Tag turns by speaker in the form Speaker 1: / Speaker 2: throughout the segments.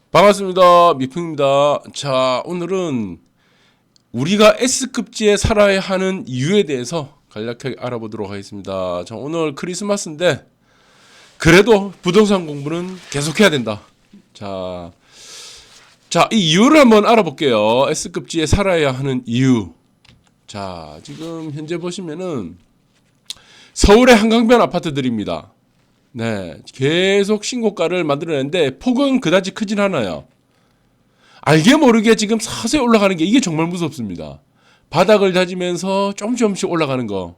Speaker 1: 반갑습니다. 미풍입니다. 자, 오늘은 우리가 S급지에 살아야 하는 이유에 대해서 간략하게 알아보도록 하겠습니다. 자, 오늘 크리스마스인데 그래도 부동산 공부는 계속해야 된다. 자, 이 이유를 한번 알아볼게요. S급지에 살아야 하는 이유. 자, 지금 현재 보시면은 서울의 한강변 아파트들입니다. 네, 계속 신고가를 만들어내는데 폭은 그다지 크진 않아요. 알게 모르게 지금 서서히 올라가는 게 이게 정말 무섭습니다. 바닥을 다지면서 조금씩 올라가는 거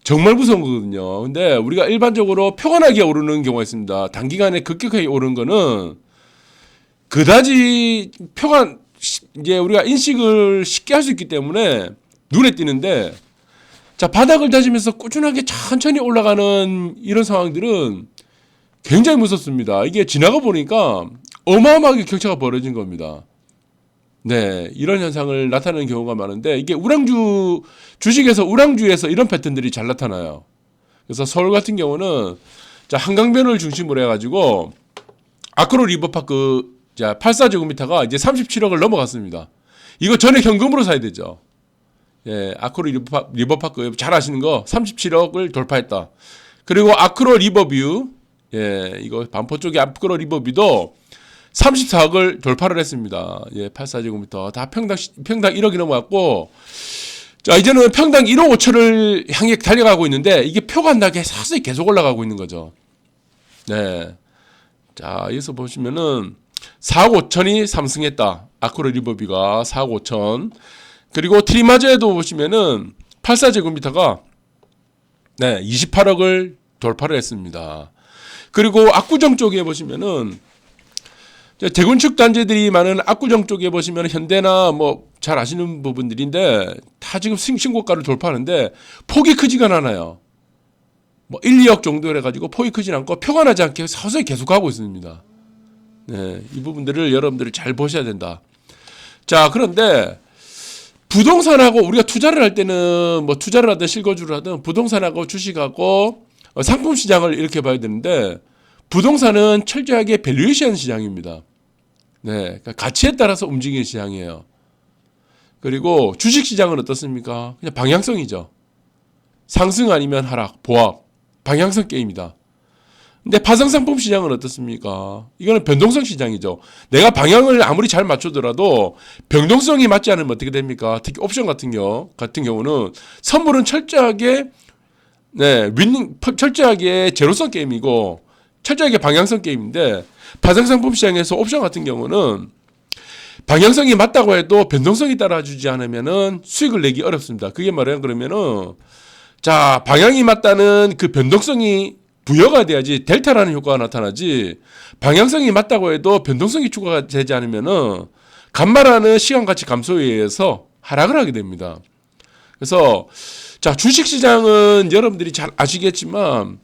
Speaker 1: 정말 무서운 거거든요. 근데 우리가 일반적으로 평안하게 오르는 경우가 있습니다. 단기간에 급격하게 오르는 거는 그다지 이제 우리가 인식을 쉽게 할 수 있기 때문에 눈에 띄는데, 자, 바닥을 다지면서 꾸준하게 천천히 올라가는 이런 상황들은 굉장히 무섭습니다. 이게 지나가 보니까 어마어마하게 격차가 벌어진 겁니다. 네, 이런 현상을 나타내는 경우가 많은데, 이게 주식에서 우량주에서 이런 패턴들이 잘 나타나요. 그래서 서울 같은 경우는 자, 한강변을 중심으로 해가지고 아크로 리버파크 84제곱미터가 이제 37억을 넘어갔습니다. 이거 전에 현금으로 사야 되죠. 예, 아크로 리버파크 잘 아시는 거 37억을 돌파했다. 그리고 아크로 리버뷰, 예, 이거 반포 쪽에 아크로 리버뷰도 34억을 돌파를 했습니다. 예, 84제곱미터 다 평당 1억이 넘어갔고, 자, 이제는 평당 1억 5천을 향해 달려가고 있는데 이게 표가 안 나게 서서히 계속 올라가고 있는 거죠. 네, 자, 여기서 보시면은 4억 5천이 상승했다. 아크로 리버뷰가 4억 5천. 그리고 트리마저에도 보시면은 84제곱미터가 네, 28억을 돌파를 했습니다. 그리고 압구정 쪽에 보시면은 재건축 단지들이 많은 압구정 쪽에 보시면 현대나 뭐 잘 아시는 부분들인데 다 지금 신고가를 돌파하는데 폭이 크지가 않아요. 뭐 1, 2억 정도 해가지고 폭이 크진 않고 표가 나지 않게 서서히 계속하고 있습니다. 네, 이 부분들을 여러분들이 잘 보셔야 된다. 자, 그런데 부동산하고 우리가 투자를 할 때는 뭐 투자를 하든 실거주를 하든 부동산하고 주식하고 상품 시장을 이렇게 봐야 되는데, 부동산은 철저하게 밸류에이션 시장입니다. 네, 그러니까 가치에 따라서 움직이는 시장이에요. 그리고 주식 시장은 어떻습니까? 그냥 방향성이죠. 상승 아니면 하락, 보합, 방향성 게임이다. 근데 파생상품 시장은 어떻습니까? 이거는 변동성 시장이죠. 내가 방향을 아무리 잘 맞추더라도 변동성이 맞지 않으면 어떻게 됩니까? 특히 옵션 같은 경우는 선물은 철저하게 철저하게 제로성 게임이고 철저하게 방향성 게임인데, 파생상품 시장에서 옵션 같은 경우는 방향성이 맞다고 해도 변동성이 따라주지 않으면은 수익을 내기 어렵습니다. 그게 뭐냐 그러면은, 자, 방향이 맞다는 그 변동성이 부여가 돼야지 델타라는 효과가 나타나지, 방향성이 맞다고 해도 변동성이 추가가 되지 않으면은 간말하는 시간 가치 감소에 의해서 하락을 하게 됩니다. 그래서 자, 주식 시장은 여러분들이 잘 아시겠지만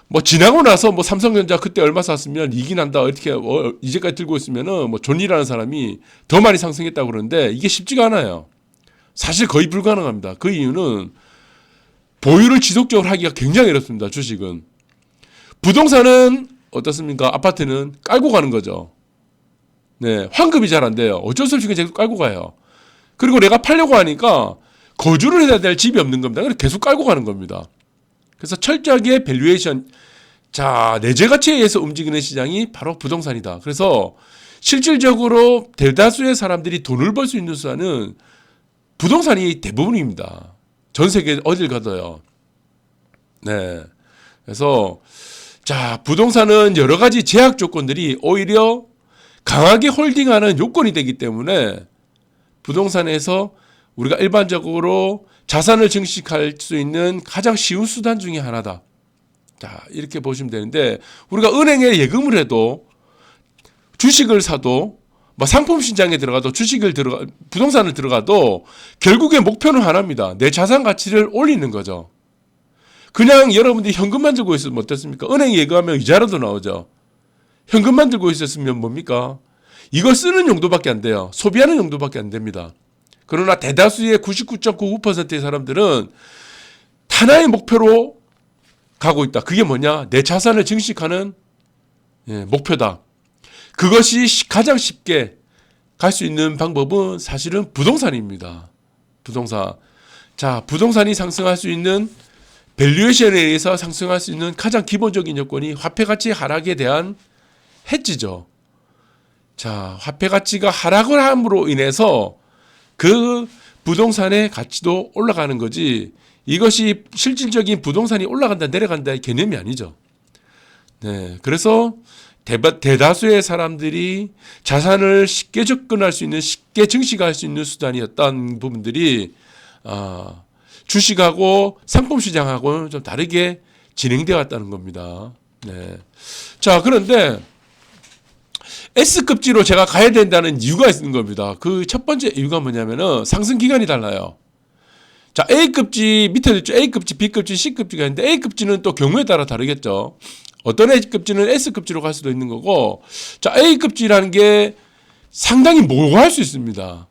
Speaker 1: 뭐 지나고 나서 뭐 삼성전자 그때 얼마 샀으면 이익이 난다 이렇게 이제까지 들고 있으면은 뭐 존이라는 사람이 더 많이 상승했다고 그러는데 이게 쉽지가 않아요. 사실 거의 불가능합니다. 그 이유는 보유를 지속적으로 하기가 굉장히 어렵습니다. 주식은. 부동산은 어떻습니까? 아파트는 깔고 가는 거죠. 네, 환급이 잘 안 돼요. 어쩔 수 없이 계속 깔고 가요. 그리고 내가 팔려고 하니까 거주를 해야 될 집이 없는 겁니다. 그래서 계속 깔고 가는 겁니다. 그래서 철저하게 밸류에이션, 자, 내재 가치에 의해서 움직이는 시장이 바로 부동산이다. 그래서 실질적으로 대다수의 사람들이 돈을 벌 수 있는 수단은 부동산이 대부분입니다. 전 세계 어딜 가도요. 네, 그래서 자, 부동산은 여러 가지 제약 조건들이 오히려 강하게 홀딩하는 요건이 되기 때문에 부동산에서 우리가 일반적으로 자산을 증식할 수 있는 가장 쉬운 수단 중에 하나다. 자, 이렇게 보시면 되는데, 우리가 은행에 예금을 해도 주식을 사도 뭐 상품 시장에 들어가도 부동산을 들어가도 결국에 목표는 하나입니다. 내 자산 가치를 올리는 거죠. 그냥 여러분들이 현금만 들고 있으면 어떻습니까? 은행에 예금하면 이자라도 나오죠. 현금만 들고 있었으면 뭡니까? 이걸 쓰는 용도밖에 안 돼요. 소비하는 용도밖에 안 됩니다. 그러나 대다수의 99.99%의 사람들은 하나의 목표로 가고 있다. 그게 뭐냐? 내 자산을 증식하는 목표다. 그것이 가장 쉽게 갈 수 있는 방법은 사실은 부동산입니다. 부동산. 자, 부동산이 상승할 수 있는 밸류에이션에 의해서 상승할 수 있는 가장 기본적인 요건이 화폐 가치 하락에 대한 해지죠. 자, 화폐 가치가 하락을 함으로 인해서 그 부동산의 가치도 올라가는 거지, 이것이 실질적인 부동산이 올라간다 내려간다의 개념이 아니죠. 네, 그래서 대다수의 사람들이 자산을 쉽게 접근할 수 있는, 쉽게 증식할 수 있는 수단이었던 부분들이 주식하고 상품 시장하고는 좀 다르게 진행되어 왔다는 겁니다. 네. 자, 그런데 S급지로 제가 가야 된다는 이유가 있는 겁니다. 그 첫 번째 이유가 뭐냐면은 상승 기간이 달라요. 자, A급지 밑에도 있죠. A급지, B급지, C급지가 있는데 A급지는 또 경우에 따라 다르겠죠. 어떤 A급지는 S급지로 갈 수도 있는 거고, 자, A급지라는 게 상당히 모호할 수 있습니다.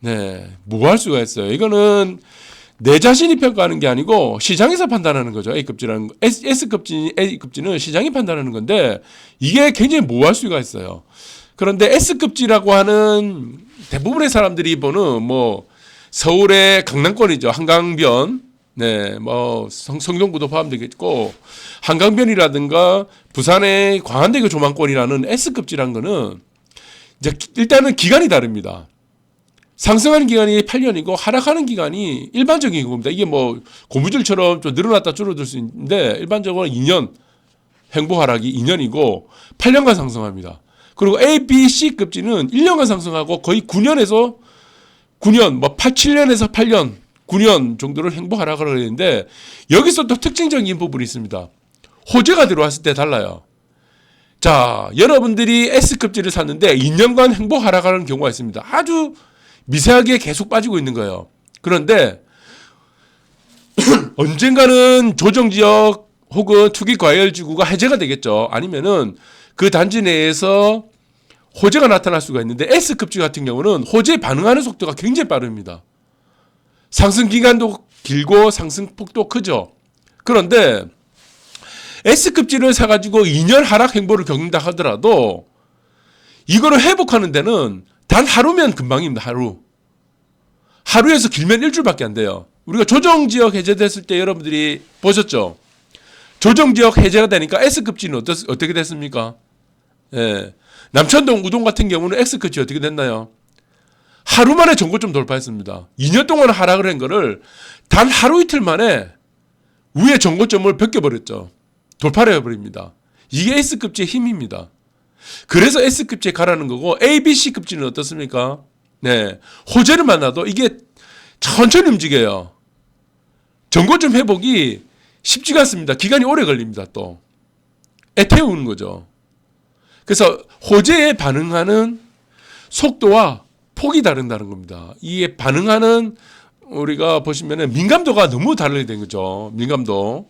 Speaker 1: 네, 모호할 수가 있어요. 이거는 내 자신이 평가하는 게 아니고 시장에서 판단하는 거죠. A급지라는 거. S급지, A급지는 시장이 판단하는 건데 이게 굉장히 모호할 수가 있어요. 그런데 S급지라고 하는 대부분의 사람들이 보는 뭐 서울의 강남권이죠. 한강변, 네, 뭐 성동구도 포함되겠고, 한강변이라든가 부산의 광안대교 조망권이라는 S급지라는 거는 이제 일단은 기간이 다릅니다. 상승하는 기간이 8년이고 하락하는 기간이 일반적인 겁니다. 이게 뭐 고무줄처럼 좀 늘어났다 줄어들 수 있는데 일반적으로 2년, 횡보 하락이 2년이고 8년간 상승합니다. 그리고 A, B, C급지는 1년간 상승하고 거의 9년, 뭐 7년에서 8년, 9년 정도를 횡보 하락을 하는데, 여기서 또 특징적인 부분이 있습니다. 호재가 들어왔을 때 달라요. 자, 여러분들이 S급지를 샀는데 2년간 횡보 하락하는 경우가 있습니다. 아주 미세하게 계속 빠지고 있는 거예요. 그런데 언젠가는 조정지역 혹은 투기과열지구가 해제가 되겠죠. 아니면은 그 단지 내에서 호재가 나타날 수가 있는데, S급지 같은 경우는 호재에 반응하는 속도가 굉장히 빠릅니다. 상승 기간도 길고 상승폭도 크죠. 그런데 S급지를 사가지고 2년 하락 행보를 겪는다 하더라도 이거를 회복하는 데는 단 하루면 금방입니다. 하루에서 길면 일주일밖에 안 돼요. 우리가 조정지역 해제됐을 때 여러분들이 보셨죠? 조정지역 해제가 되니까 S급지는 어떻게 됐습니까? 예. 남천동 우동 같은 경우는 X급지 어떻게 됐나요? 하루 만에 전고점 돌파했습니다. 2년 동안 하락을 한 거를 단 하루 이틀 만에 위에 전고점을 벗겨버렸죠. 돌파를 해버립니다. 이게 S급지의 힘입니다. 그래서 S급지에 가라는 거고, A, B, C급지는 어떻습니까? 네. 호재를 만나도 이게 천천히 움직여요. 전고점 회복이 쉽지가 않습니다. 기간이 오래 걸립니다. 또 애태우는 거죠. 그래서 호재에 반응하는 속도와 폭이 다른다는 겁니다. 이게 반응하는, 우리가 보시면은 민감도가 너무 다르게 된 거죠. 민감도.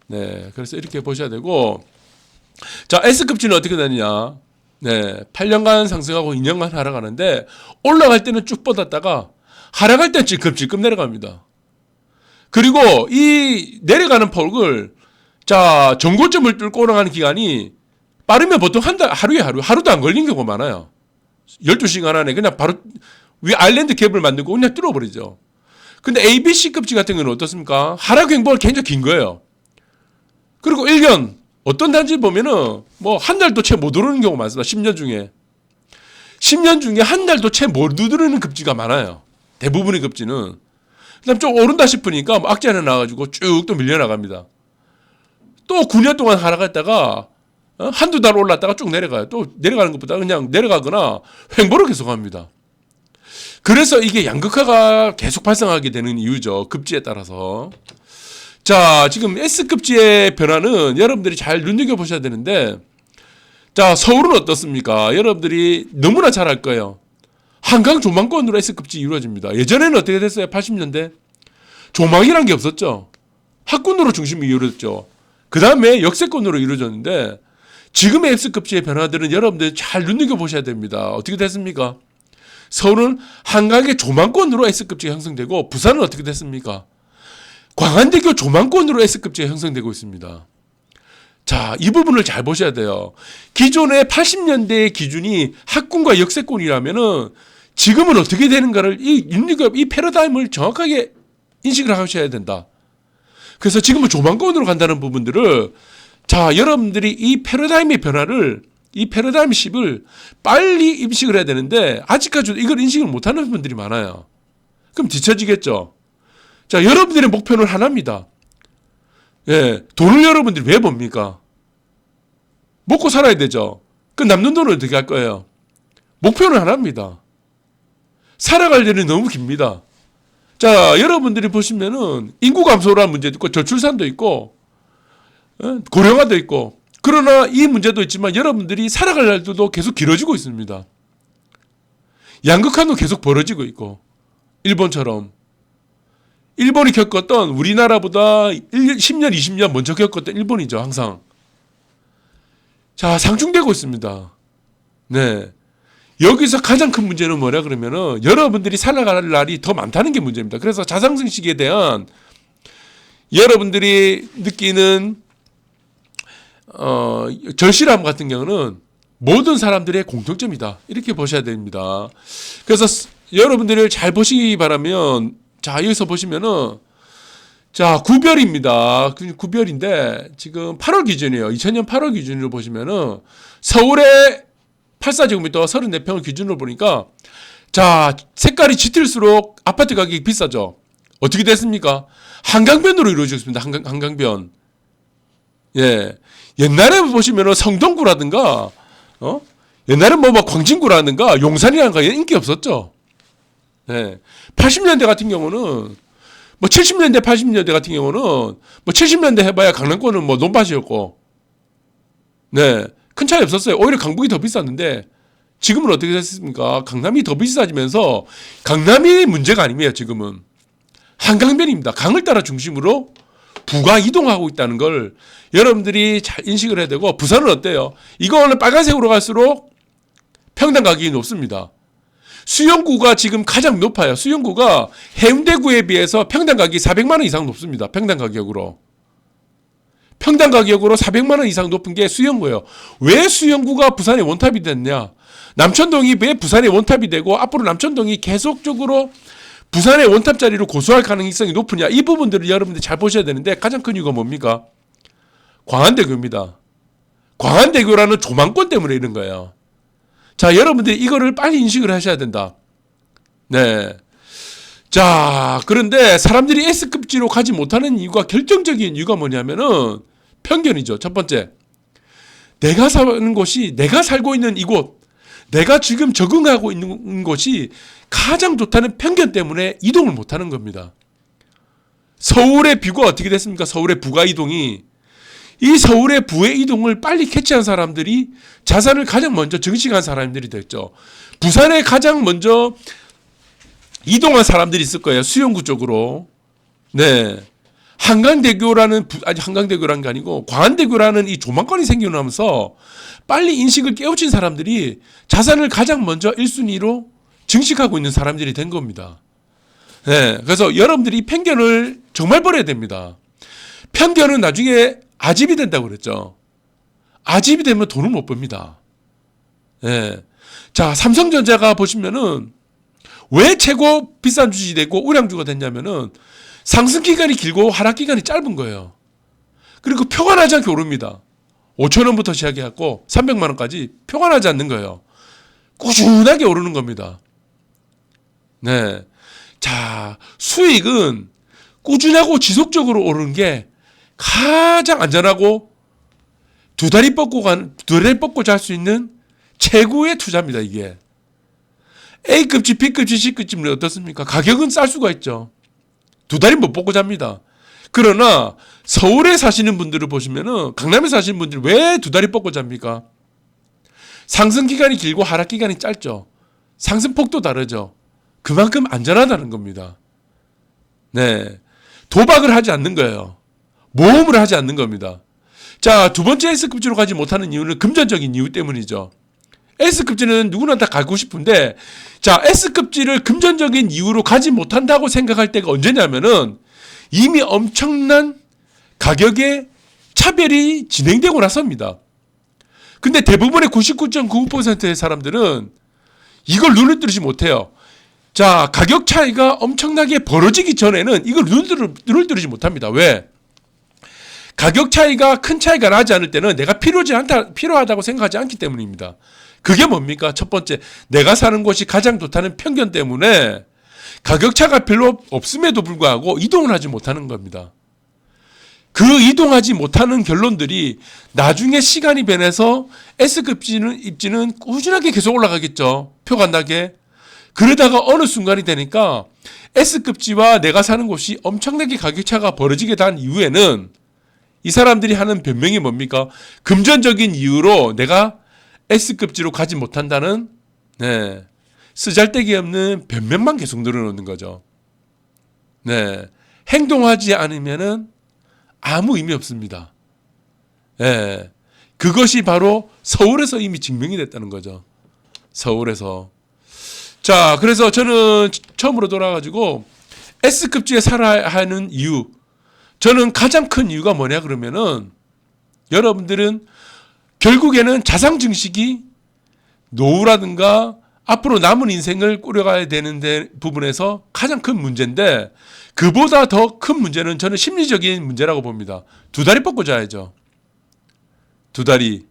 Speaker 1: 네. 그래서 이렇게 보셔야 되고, 자, S급지는 어떻게 되느냐. 네. 8년간 상승하고 2년간 하락하는데, 올라갈 때는 쭉 뻗었다가 하락할 때는 찔끔찔끔 내려갑니다. 그리고 이 내려가는 폭을, 자, 전고점을 뚫고 올라가는 기간이 빠르면 보통 하루도 안 걸린 경우가 많아요. 12시간 안에 그냥 바로 위 아일랜드 갭을 만들고 그냥 뚫어버리죠. 근데 A, B, C급지 같은 경우는 어떻습니까? 하락 횡보가 굉장히 긴 거예요. 그리고 1년, 어떤 단지 보면은 뭐 한 달도 채 못 오르는 경우가 많습니다. 10년 중에. 10년 중에 한 달도 채 못 오르는 급지가 많아요. 대부분의 급지는. 그 다음 좀 오른다 싶으니까 뭐 악재 하나 나와가지고 쭉 또 밀려나갑니다. 또 9년 동안 하락했다가 한두 달 올랐다가 쭉 내려가요. 또 내려가는 것보다 그냥 내려가거나 횡보를 계속합니다. 그래서 이게 양극화가 계속 발생하게 되는 이유죠. 급지에 따라서. 자, 지금 S급지의 변화는 여러분들이 잘 눈여겨보셔야 되는데, 자, 서울은 어떻습니까? 여러분들이 너무나 잘 알 거예요. 한강 조망권으로 S급지 이루어집니다. 예전에는 어떻게 됐어요? 80년대? 조망이란 게 없었죠. 학군으로 중심이 이루어졌죠. 그 다음에 역세권으로 이루어졌는데, 지금의 S급지의 변화들은 여러분들이 잘 눈여겨보셔야 됩니다. 어떻게 됐습니까? 서울은 한강의 조망권으로 S급지가 형성되고, 부산은 어떻게 됐습니까? 광안대교 조망권으로 S급지가 형성되고 있습니다. 자, 이 부분을 잘 보셔야 돼요. 기존의 80년대의 기준이 학군과 역세권이라면은 지금은 어떻게 되는가를 이 패러다임을 정확하게 인식을 하셔야 된다. 그래서 지금은 조망권으로 간다는 부분들을 자, 여러분들이 이 패러다임의 변화를 이 패러다임 십을 빨리 인식을 해야 되는데 아직까지도 이걸 인식을 못하는 분들이 많아요. 그럼 뒤처지겠죠. 자, 여러분들의 목표는 하나입니다. 예, 돈을 여러분들이 왜 법니까? 먹고 살아야 되죠. 그 남는 돈을 어떻게 할 거예요? 목표는 하나입니다. 살아갈 일이 너무 깁니다. 자, 여러분들이 보시면은 인구 감소라는 문제도 있고 저출산도 있고 고령화도 있고 그러나 이 문제도 있지만 여러분들이 살아갈 날도 계속 길어지고 있습니다. 양극화도 계속 벌어지고 있고 일본처럼 일본이 겪었던 우리나라보다 10년, 20년 먼저 겪었던 일본이죠. 항상. 자, 상충되고 있습니다. 네. 여기서 가장 큰 문제는 뭐냐 그러면은 여러분들이 살아갈 날이 더 많다는 게 문제입니다. 그래서 자상승식에 대한 여러분들이 느끼는 절실함 같은 경우는 모든 사람들의 공통점이다. 이렇게 보셔야 됩니다. 그래서 여러분들을 잘 보시기 바라면 자, 여기서 보시면은 자, 구별입니다. 구별인데 지금 8월 기준이에요. 2000년 8월 기준으로 보시면은 서울의 84제곱미터 34평을 기준으로 보니까 자, 색깔이 짙을수록 아파트 가격이 비싸죠. 어떻게 됐습니까? 한강변으로 이루어졌습니다. 한강변. 예. 옛날에 보시면은 성동구라든가 옛날에 뭐 광진구라든가 용산이라는 거 인기 없었죠. 예. 80년대 같은 경우는 뭐 70년대 80년대 같은 경우는 뭐 70년대 해봐야 강남권은 뭐 논밭이었고 네. 큰 차이 없었어요. 오히려 강북이 더 비쌌는데 지금은 어떻게 됐습니까? 강남이 더 비싸지면서 강남이 문제가 아닙니다. 지금은 한강변입니다. 강을 따라 중심으로 부가 이동하고 있다는 걸 여러분들이 잘 인식을 해야 되고 부산은 어때요? 이거는 빨간색으로 갈수록 평당 가격이 높습니다. 수영구가 지금 가장 높아요. 수영구가 해운대구에 비해서 평당 가격이 400만 원 이상 높습니다. 평당 가격으로 400만 원 이상 높은 게 수영구예요. 왜 수영구가 부산의 원탑이 됐냐? 남천동이 왜 부산의 원탑이 되고 앞으로 남천동이 계속적으로 부산의 원탑 자리로 고수할 가능성이 높으냐? 이 부분들을 여러분들이 잘 보셔야 되는데 가장 큰 이유가 뭡니까? 광안대교입니다. 광안대교라는 조망권 때문에 이런 거예요. 자, 여러분들이 이거를 빨리 인식을 하셔야 된다. 네. 자, 그런데 사람들이 S급지로 가지 못하는 이유가 결정적인 이유가 뭐냐면은 편견이죠. 첫 번째. 내가 사는 곳이 내가 살고 있는 이곳, 내가 지금 적응하고 있는 곳이 가장 좋다는 편견 때문에 이동을 못하는 겁니다. 서울의 뷰가 어떻게 됐습니까? 서울의 부가 이동이 이 서울의 부의 이동을 빨리 캐치한 사람들이 자산을 가장 먼저 증식한 사람들이 됐죠. 부산에 가장 먼저 이동한 사람들이 있을 거예요. 수영구 쪽으로. 네. 한강대교라는, 아직 한강대교라는 게 아니고 광안대교라는 이 조망권이 생겨나면서 빨리 인식을 깨우친 사람들이 자산을 가장 먼저 1순위로 증식하고 있는 사람들이 된 겁니다. 네. 그래서 여러분들이 이 편견을 정말 버려야 됩니다. 편견은 나중에 아집이 된다고 그랬죠. 아집이 되면 돈을 못 법니다. 네. 자, 삼성전자가 보시면은 왜 최고 비싼 주식이 되고 우량주가 됐냐면은 상승 기간이 길고 하락 기간이 짧은 거예요. 그리고 표가 나지 않게 오릅니다. 5천 원부터 시작해갖고 300만 원까지 표가 나지 않는 거예요. 꾸준하게 오르는 겁니다. 네. 자, 수익은 꾸준하고 지속적으로 오르는 게 가장 안전하고 두 다리 뻗고 잘 수 있는 최고의 투자입니다, 이게. A급지, B급지, C급지는 어떻습니까? 가격은 쌀 수가 있죠. 두 다리 못 뻗고 잡니다. 그러나 서울에 사시는 분들을 보시면은 강남에 사시는 분들이 왜 두 다리 뻗고 잡니까? 상승 기간이 길고 하락 기간이 짧죠. 상승폭도 다르죠. 그만큼 안전하다는 겁니다. 네. 도박을 하지 않는 거예요. 모험을 하지 않는 겁니다. 자, 두 번째 S급지로 가지 못하는 이유는 금전적인 이유 때문이죠. S급지는 누구나 다 가고 싶은데, 자, S급지를 금전적인 이유로 가지 못한다고 생각할 때가 언제냐면은 이미 엄청난 가격의 차별이 진행되고 나서입니다. 근데 대부분의 99.99%의 사람들은 이걸 눈을 뜨지 못해요. 자, 가격 차이가 엄청나게 벌어지기 전에는 이걸 눈을 뜨지 못합니다. 왜? 가격 차이가 큰 차이가 나지 않을 때는 내가 필요하다고 생각하지 않기 때문입니다. 그게 뭡니까? 첫 번째, 내가 사는 곳이 가장 좋다는 편견 때문에 가격 차가 별로 없음에도 불구하고 이동을 하지 못하는 겁니다. 그 이동하지 못하는 결론들이 나중에 시간이 변해서 S급 입지는 꾸준하게 계속 올라가겠죠. 표가 안 나게. 그러다가 어느 순간이 되니까 S급지와 내가 사는 곳이 엄청나게 가격차가 벌어지게 된 이후에는 이 사람들이 하는 변명이 뭡니까? 금전적인 이유로 내가 S급지로 가지 못한다는 쓰잘데기 없는 변명만 계속 늘어놓는 거죠. 행동하지 않으면은 아무 의미 없습니다. 그것이 바로 서울에서 이미 증명이 됐다는 거죠. 서울에서. 자, 그래서 저는 처음으로 돌아가지고 S급지에 살아야 하는 이유, 저는 가장 큰 이유가 뭐냐 그러면은 여러분들은 결국에는 자산 증식이 노후라든가 앞으로 남은 인생을 꾸려가야 되는 부분에서 가장 큰 문제인데, 그보다 더 큰 문제는 저는 심리적인 문제라고 봅니다. 두 다리 뻗고 자야죠. 두 다리.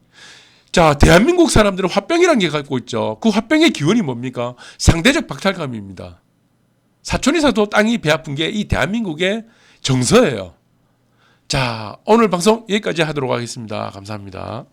Speaker 1: 자, 대한민국 사람들은 화병이라는 게 갖고 있죠. 그 화병의 기원이 뭡니까? 상대적 박탈감입니다. 사촌이 사도 땅이 배 아픈 게 이 대한민국의 정서예요. 자, 오늘 방송 여기까지 하도록 하겠습니다. 감사합니다.